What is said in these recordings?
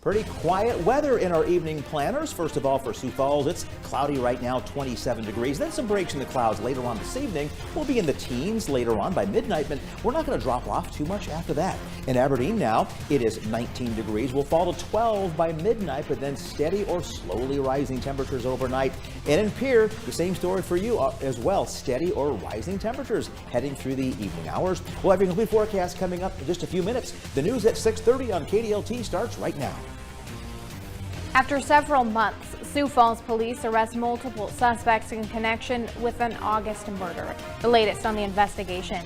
Pretty quiet weather in our evening planners. First of all, for Sioux Falls, it's cloudy right now, 27 degrees. Then some breaks in the clouds later on this evening. We'll be in the teens later on by midnight, but we're not going to drop off too much after that. In Aberdeen now, it is 19 degrees. We'll fall to 12 by midnight, but then steady or slowly rising temperatures overnight. And in Pierre, the same story for you as well. Steady or rising temperatures heading through the evening hours. We'll have your complete forecast coming up in just a few minutes. The news at 6:30 on KDLT starts right now. After several months, Sioux Falls police arrest multiple suspects in connection with an August murder. The latest on the investigation.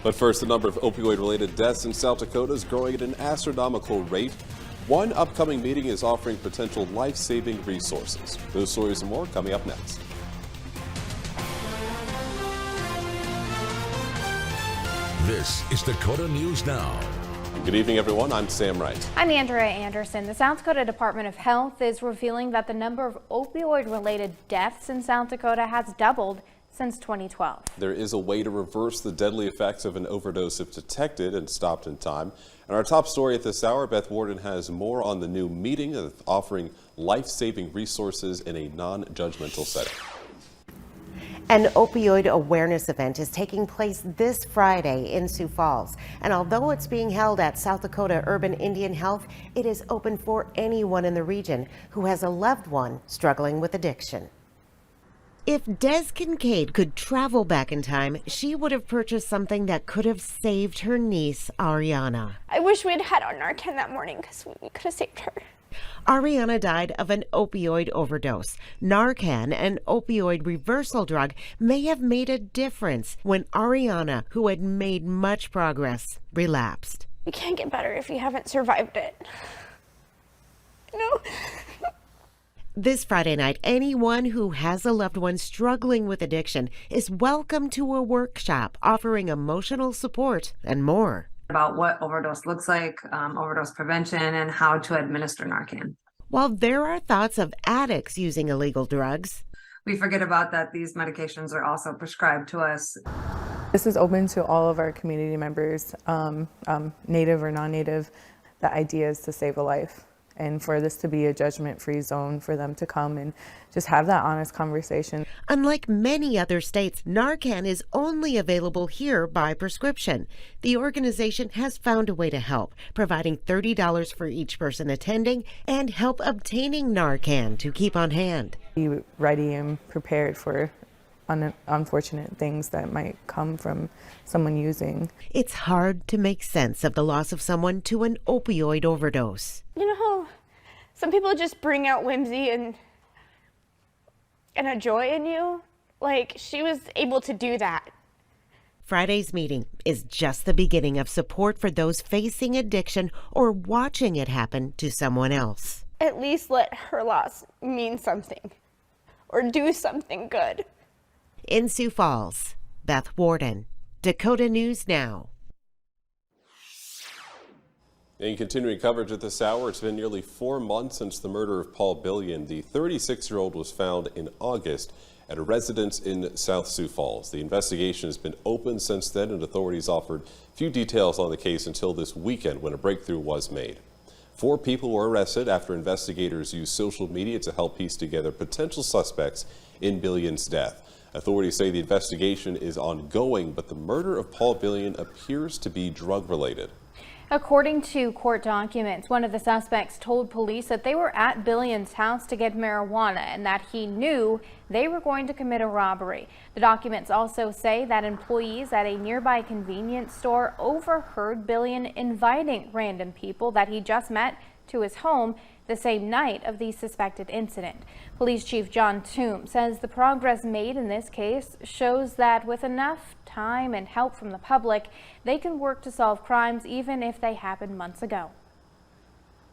But first, the number of opioid-related deaths in South Dakota is growing at an astronomical rate. One upcoming meeting is offering potential life-saving resources. Those stories and more coming up next. This is Dakota News Now. Good evening, everyone. I'm Sam Wright. I'm Andrea Anderson. The South Dakota Department of Health is revealing that the number of opioid-related deaths in South Dakota has doubled since 2012. There is a way to reverse the deadly effects of an overdose if detected and stopped in time. And our top story at this hour, Beth Warden has more on the new meeting of offering life-saving resources in a non-judgmental setting. An opioid awareness event is taking place this Friday in Sioux Falls. And although it's being held at South Dakota Urban Indian Health, it is open for anyone in the region who has a loved one struggling with addiction. If Des Kincaid could travel back in time, she would have purchased something that could have saved her niece, Ariana. I wish we had had our Narcan that morning because we could have saved her. Ariana died of an opioid overdose. Narcan, an opioid reversal drug, may have made a difference when Ariana, who had made much progress, relapsed. You can't get better if you haven't survived it. No. This Friday night, anyone who has a loved one struggling with addiction is welcome to a workshop offering emotional support and more. About what overdose looks like, overdose prevention, and how to administer Narcan. While there are thoughts of addicts using illegal drugs, we forget about that these medications are also prescribed to us. This is open to all of our community members, native or non-native. The idea is to save a life, and for this to be a judgment-free zone for them to come and just have that honest conversation. Unlike many other states, Narcan is only available here by prescription. The organization has found a way to help, providing $30 for each person attending and help obtaining Narcan to keep on hand. Be ready and prepared for unfortunate things that might come from someone using. It's hard to make sense of the loss of someone to an opioid overdose. You know how some people just bring out whimsy and a joy in you? Like, she was able to do that. Friday's meeting is just the beginning of support for those facing addiction or watching it happen to someone else. At least let her loss mean something or do something good. In Sioux Falls, Beth Warden, Dakota News Now. In continuing coverage at this hour, it's been nearly 4 months since the murder of Paul Billion. The 36-year-old was found in August at a residence in South Sioux Falls. The investigation has been open since then, and authorities offered few details on the case until this weekend when a breakthrough was made. 4 people were arrested after investigators used social media to help piece together potential suspects in Billion's death. Authorities say the investigation is ongoing, but the murder of Paul Billion appears to be drug-related. According to court documents, one of the suspects told police that they were at Billion's house to get marijuana and that he knew they were going to commit a robbery. The documents also say that employees at a nearby convenience store overheard Billion inviting random people that he just met to his home the same night of the suspected incident. Police Chief John Toome says the progress made in this case shows that with enough time and help from the public, they can work to solve crimes even if they happened months ago.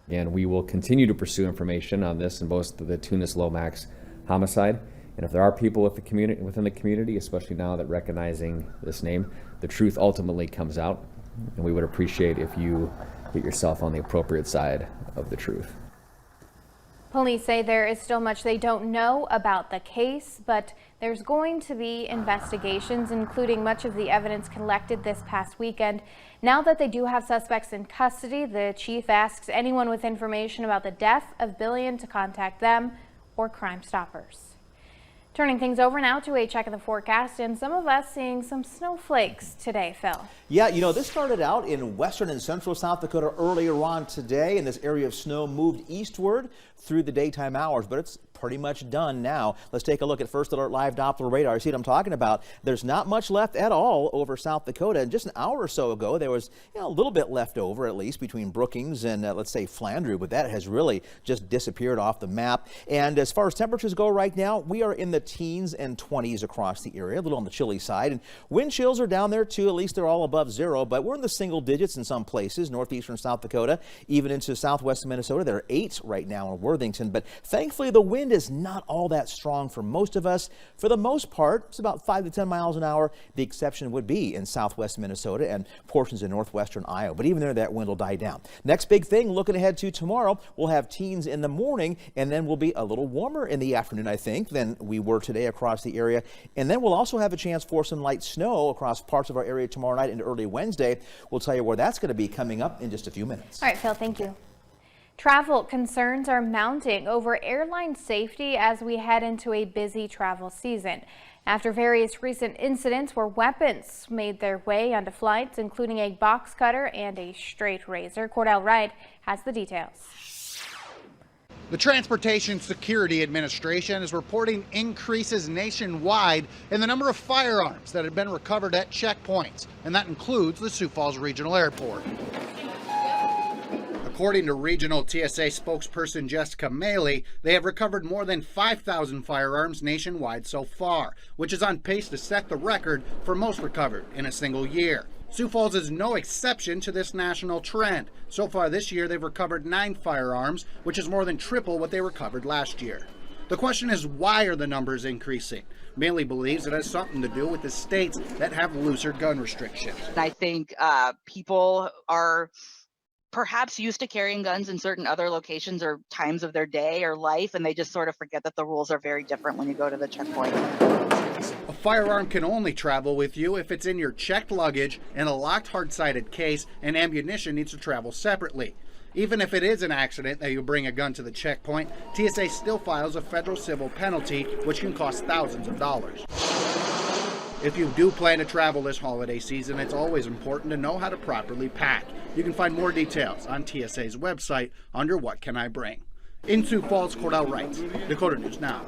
And we will continue to pursue information on this in both the Tunis Lomax homicide. And if there are people within the community, especially now that recognizing this name, the truth ultimately comes out. And we would appreciate if you get yourself on the appropriate side of the truth. Police say there is still much they don't know about the case, but there's going to be investigations, including much of the evidence collected this past weekend. Now that they do have suspects in custody, the chief asks anyone with information about the death of Billion to contact them or Crime Stoppers. Turning things over now to a check of the forecast, and some of us seeing some snowflakes today, Phil. Yeah, you know, this started out in western and central South Dakota earlier on today, and this area of snow moved eastward through the daytime hours, but it's pretty much done now. Let's take a look at First Alert Live Doppler radar. You see what I'm talking about? There's not much left at all over South Dakota. And just an hour or so ago, there was a little bit left over, at least between Brookings and let's say Flandreau, but that has really just disappeared off the map. And as far as temperatures go right now, we are in the teens and 20s across the area, a little on the chilly side. And wind chills are down there too. At least they're all above zero, but we're in the single digits in some places, northeastern South Dakota, even into southwest Minnesota. There are 8 right now in Worthington, but thankfully the wind is not all that strong for most of us. For the most part, it's about 5 to 10 miles an hour. The exception would be in southwest Minnesota and portions of northwestern Iowa, but even there that wind will die down. Next big thing, looking ahead to tomorrow, we'll have teens in the morning, and then we'll be a little warmer in the afternoon, I think, than we were today across the area. And then we'll also have a chance for some light snow across parts of our area tomorrow night into early Wednesday. We'll tell you where that's going to be coming up in just a few minutes. All right, Phil, thank you. Travel concerns are mounting over airline safety as we head into a busy travel season. After various recent incidents where weapons made their way onto flights, including a box cutter and a straight razor, Cordell Wright has the details. The Transportation Security Administration is reporting increases nationwide in the number of firearms that have been recovered at checkpoints, and that includes the Sioux Falls Regional Airport. According to regional TSA spokesperson Jessica Maley, they have recovered more than 5,000 firearms nationwide so far, which is on pace to set the record for most recovered in a single year. Sioux Falls is no exception to this national trend. So far this year, they've recovered 9 firearms, which is more than triple what they recovered last year. The question is, why are the numbers increasing? Maley believes it has something to do with the states that have looser gun restrictions. I think people are perhaps used to carrying guns in certain other locations or times of their day or life, and they just sort of forget that the rules are very different when you go to the checkpoint. A firearm can only travel with you if it's in your checked luggage in a locked hard-sided case, and ammunition needs to travel separately. Even if it is an accident that you bring a gun to the checkpoint, TSA still files a federal civil penalty, which can cost thousands of dollars. If you do plan to travel this holiday season, it's always important to know how to properly pack. You can find more details on TSA's website under What Can I Bring? In Sioux Falls, Cordell Wright, Dakota News Now.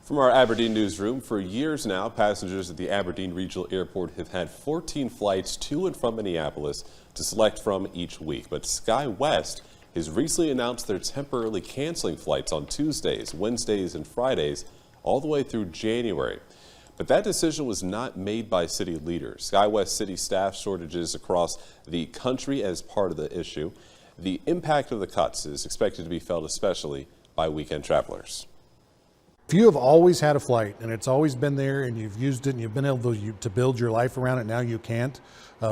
From our Aberdeen newsroom, for years now, passengers at the Aberdeen Regional Airport have had 14 flights to and from Minneapolis to select from each week. But SkyWest has recently announced they're temporarily canceling flights on Tuesdays, Wednesdays, and Fridays all the way through January. But that decision was not made by city leaders. SkyWest city staff shortages across the country as part of the issue. The impact of the cuts is expected to be felt especially by weekend travelers. If you have always had a flight and it's always been there and you've used it and you've been able to build your life around it, now you can't,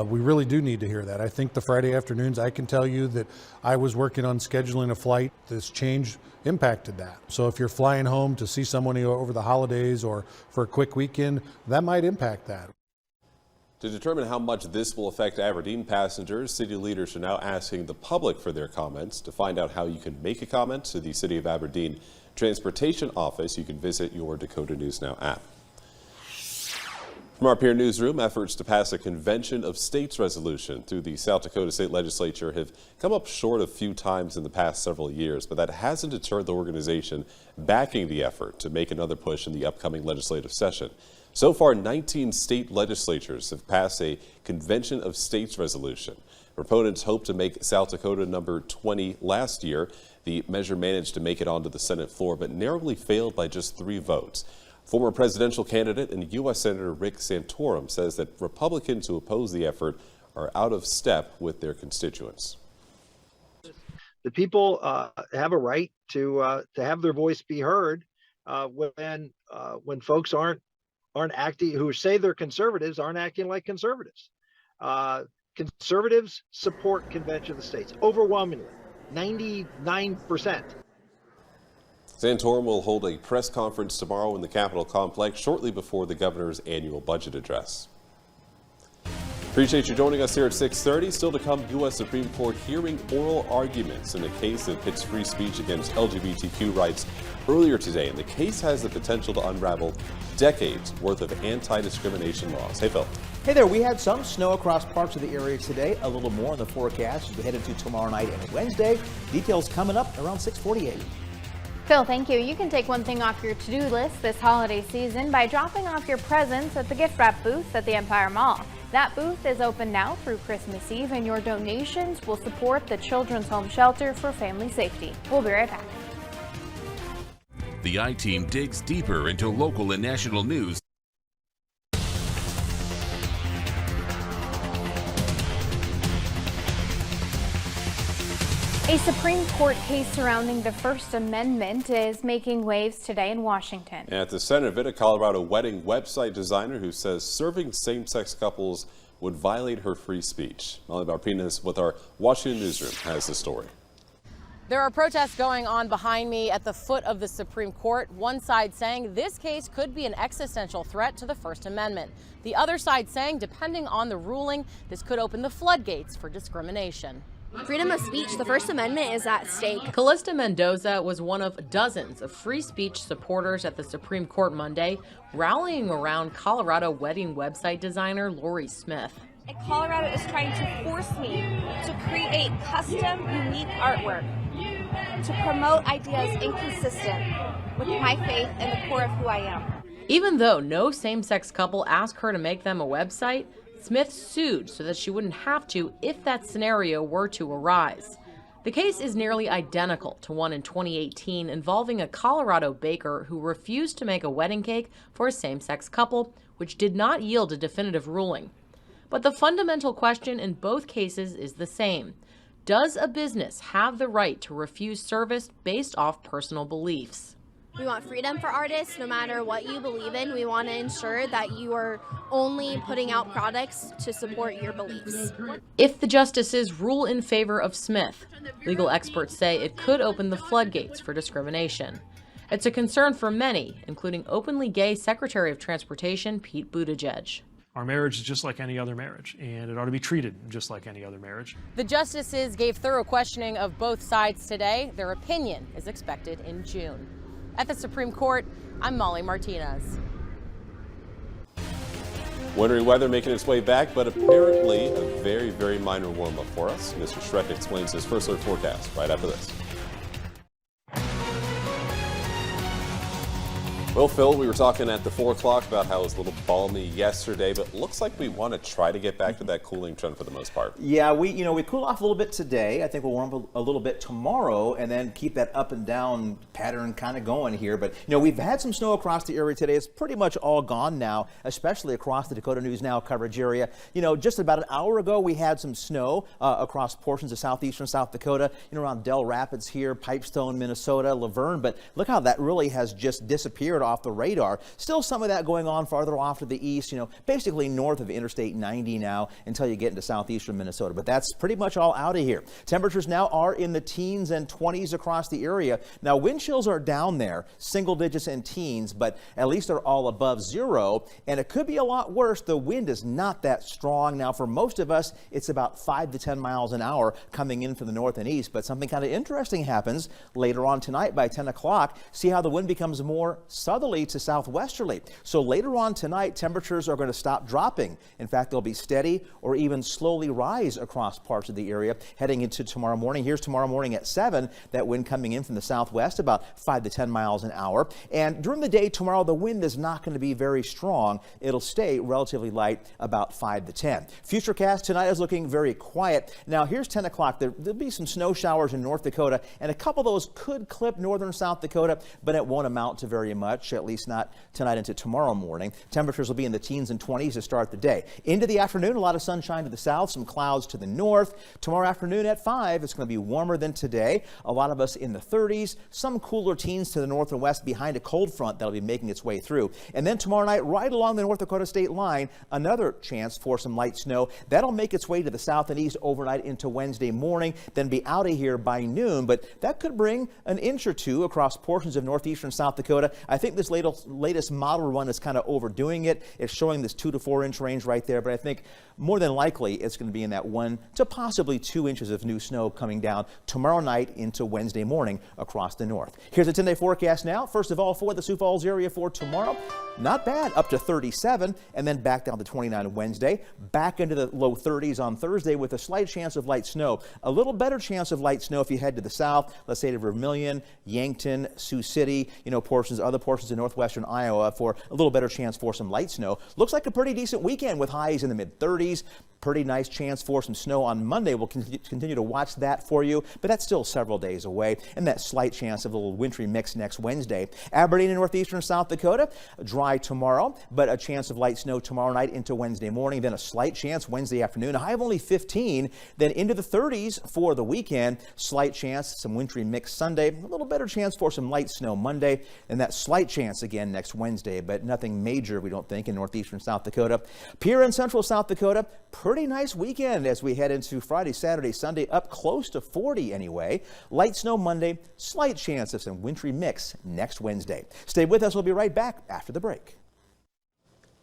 we really do need to hear that. I think the Friday afternoons, I can tell you that I was working on scheduling a flight. This change impacted that. So if you're flying home to see someone over the holidays or for a quick weekend, that might impact that. To determine how much this will affect Aberdeen passengers, city leaders are now asking the public for their comments. To find out how you can make a comment to the City of Aberdeen Transportation Office, you can visit your Dakota News Now app. From our peer newsroom, efforts to pass a Convention of States resolution through the South Dakota State Legislature have come up short a few times in the past several years, but that hasn't deterred the organization backing the effort to make another push in the upcoming legislative session. So far, 19 state legislatures have passed a Convention of States resolution. Proponents hope to make South Dakota number 20 last year. The measure managed to make it onto the Senate floor, but narrowly failed by just 3 votes. Former presidential candidate and U.S. Senator Rick Santorum says that Republicans who oppose the effort are out of step with their constituents. The people have a right to have their voice be heard when folks aren't acting, who say they're conservatives, aren't acting like conservatives. Conservatives support Convention of the States overwhelmingly. 99%. Santorum will hold a press conference tomorrow in the Capitol complex shortly before the governor's annual budget address. Appreciate you joining us here at 6:30. Still to come, U.S. Supreme Court hearing oral arguments in the case that pits free speech against LGBTQ rights earlier today. And the case has the potential to unravel decades worth of anti-discrimination laws. Hey, Phil. Hey there, we had some snow across parts of the area today. A little more in the forecast as we head into tomorrow night and Wednesday. Details coming up around 6:48. Phil, thank you. You can take one thing off your to-do list this holiday season by dropping off your presents at the gift wrap booth at the Empire Mall. That booth is open now through Christmas Eve, and your donations will support the Children's Home Shelter for Family Safety. We'll be right back. The I-Team digs deeper into local and national news. A Supreme Court case surrounding the First Amendment is making waves today in Washington. At the center of it, a Colorado wedding website designer who says serving same-sex couples would violate her free speech. Molly Barpinas with our Washington newsroom has the story. There are protests going on behind me at the foot of the Supreme Court. One side saying this case could be an existential threat to the First Amendment. The other side saying, depending on the ruling, this could open the floodgates for discrimination. Freedom of speech, the First Amendment is at stake. Callista Mendoza was one of dozens of free speech supporters at the Supreme Court Monday, rallying around Colorado wedding website designer Lori Smith. Colorado is trying to force me to create custom, unique artwork to promote ideas inconsistent with my faith and the core of who I am. Even though no same-sex couple asked her to make them a website, Smith sued so that she wouldn't have to if that scenario were to arise. The case is nearly identical to one in 2018 involving a Colorado baker who refused to make a wedding cake for a same-sex couple, which did not yield a definitive ruling. But the fundamental question in both cases is the same. Does a business have the right to refuse service based off personal beliefs? We want freedom for artists, no matter what you believe in. We want to ensure that you are only putting out products to support your beliefs. If the justices rule in favor of Smith, legal experts say it could open the floodgates for discrimination. It's a concern for many, including openly gay Secretary of Transportation Pete Buttigieg. Our marriage is just like any other marriage, and it ought to be treated just like any other marriage. The justices gave thorough questioning of both sides today. Their opinion is expected in June. At the Supreme Court, I'm Molly Martinez. Wintry weather making its way back, but apparently a very, very minor warm-up for us. Mr. Schreck explains his first alert forecast right after this. Well, Phil, we were talking at the 4 o'clock about how it was a little balmy yesterday, but looks like we want to try to get back to that cooling trend for the most part. Yeah, we cool off a little bit today. I think we'll warm up a little bit tomorrow and then keep that up and down pattern kind of going here. But, we've had some snow across the area today. It's pretty much all gone now, especially across the Dakota News Now coverage area. Just about an hour ago, we had some snow across portions of southeastern South Dakota, around Dell Rapids here, Pipestone, Minnesota, Laverne. But look how that really has just disappeared off the radar. Still some of that going on farther off to the east, basically north of Interstate 90 now until you get into southeastern Minnesota. But that's pretty much all out of here. Temperatures now are in the teens and 20s across the area. Now wind chills are down there, single digits and teens, but at least they're all above zero. And it could be a lot worse. The wind is not that strong. Now for most of us, it's about 5 to 10 miles an hour coming in from the north and east. But something kind of interesting happens later on tonight by 10 o'clock. See how the wind becomes more southerly to southwesterly. So later on tonight, temperatures are going to stop dropping. In fact, they'll be steady or even slowly rise across parts of the area heading into tomorrow morning. Here's tomorrow morning at 7, that wind coming in from the southwest about 5 to 10 miles an hour. And during the day tomorrow, the wind is not going to be very strong. It'll stay relatively light, about 5 to 10. Futurecast tonight is looking very quiet. Now here's 10 o'clock. There'll be some snow showers in North Dakota, and a couple of those could clip northern South Dakota, but it won't amount to very much. much, at least not tonight into tomorrow morning. Temperatures will be in the teens and 20s to start the day. Into the afternoon, a lot of sunshine to the south, some clouds to the north. Tomorrow afternoon at 5, it's going to be warmer than today. A lot of us in the 30s, some cooler teens to the north and west behind a cold front that'll be making its way through. And then tomorrow night, right along the North Dakota state line, another chance for some light snow. That'll make its way to the south and east overnight into Wednesday morning, then be out of here by noon. But that could bring an inch or two across portions of northeastern South Dakota. I think this latest model run is kind of overdoing it. It's showing this 2 to 4 inch range right there, but I think more than likely it's going to be in that 1 to possibly 2 inches of new snow coming down tomorrow night into Wednesday morning across the north. Here's a 10-day forecast now. First of all, for the Sioux Falls area for tomorrow, not bad, up to 37, and then back down to 29 on Wednesday, back into the low 30s on Thursday with a slight chance of light snow. A little better chance of light snow if you head to the south, let's say to Vermilion, Yankton, Sioux City, other portions of northwestern Iowa for a little better chance for some light snow. Looks like a pretty decent weekend with highs in the mid-30s. Pretty nice chance for some snow on Monday. We'll continue to watch that for you, but that's still several days away. And that slight chance of a little wintry mix next Wednesday. Aberdeen and northeastern South Dakota, dry tomorrow, but a chance of light snow tomorrow night into Wednesday morning. Then a slight chance Wednesday afternoon, a high of only 15. Then into the 30s for the weekend. Slight chance, some wintry mix Sunday. A little better chance for some light snow Monday. And that slight chance again next Wednesday, but nothing major, we don't think, in northeastern South Dakota. Pierre in central South Dakota, pretty nice weekend as we head into Friday, Saturday, Sunday, up close to 40 anyway. Light snow Monday, slight chance of some wintry mix next Wednesday. Stay with us. We'll be right back after the break.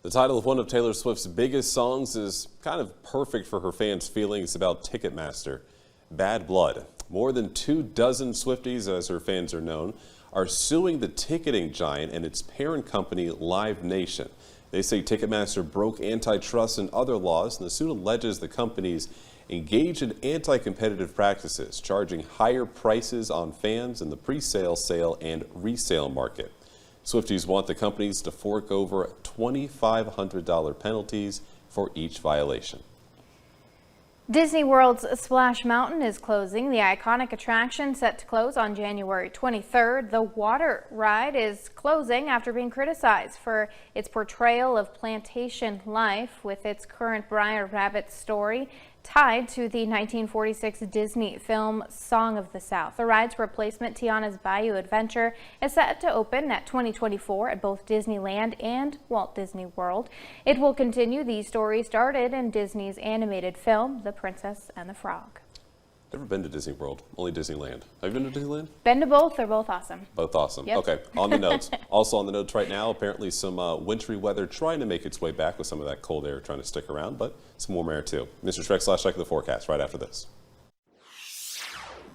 The title of one of Taylor Swift's biggest songs is kind of perfect for her fans' feelings about Ticketmaster. Bad Blood. More than 24 Swifties, as her fans are known, are suing the ticketing giant and its parent company, Live Nation. They say Ticketmaster broke antitrust and other laws, and the suit alleges the companies engage in anti-competitive practices, charging higher prices on fans in the pre-sale, sale, and resale market. Swifties want the companies to fork over $2,500 penalties for each violation. Disney World's Splash Mountain is closing. The iconic attraction set to close on January 23rd. The water ride is closing after being criticized for its portrayal of plantation life, with its current Briar Rabbit story tied to the 1946 Disney film Song of the South. The ride's replacement, Tiana's Bayou Adventure, is set to open at 2024 at both Disneyland and Walt Disney World. It will continue the story started in Disney's animated film, The Princess and the Frog. Never been to Disney World, only Disneyland. Have you been to Disneyland? Been to both, they're both awesome. Both awesome. Yep. Okay, on the notes. Also on the notes right now, apparently some wintry weather trying to make its way back with some of that cold air trying to stick around, but some warm air too. Mr. Schreck / the forecast right after this.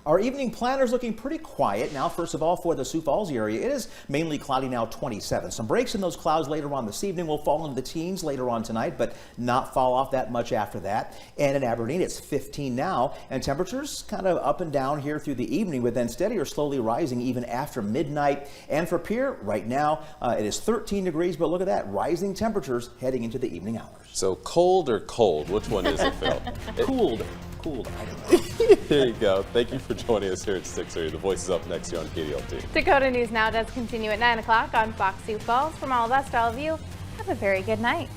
Our evening planner's looking pretty quiet now. First of all, for the Sioux Falls area, it is mainly cloudy now, 27. Some breaks in those clouds later on this evening will fall into the teens later on tonight, but not fall off that much after that. And in Aberdeen, it's 15 now, and temperatures kind of up and down here through the evening, but then steady or slowly rising even after midnight. And for Pierre, right now, it is 13 degrees, but look at that, rising temperatures heading into the evening hours. So cold or cold? Which one is it, Phil? Cooled. There you go. Thank you for joining us here at 6:30. The Voice is up next here on KDLT. Dakota News Now does continue at 9 o'clock on Fox Sioux Falls. From all of us to all of you, have a very good night.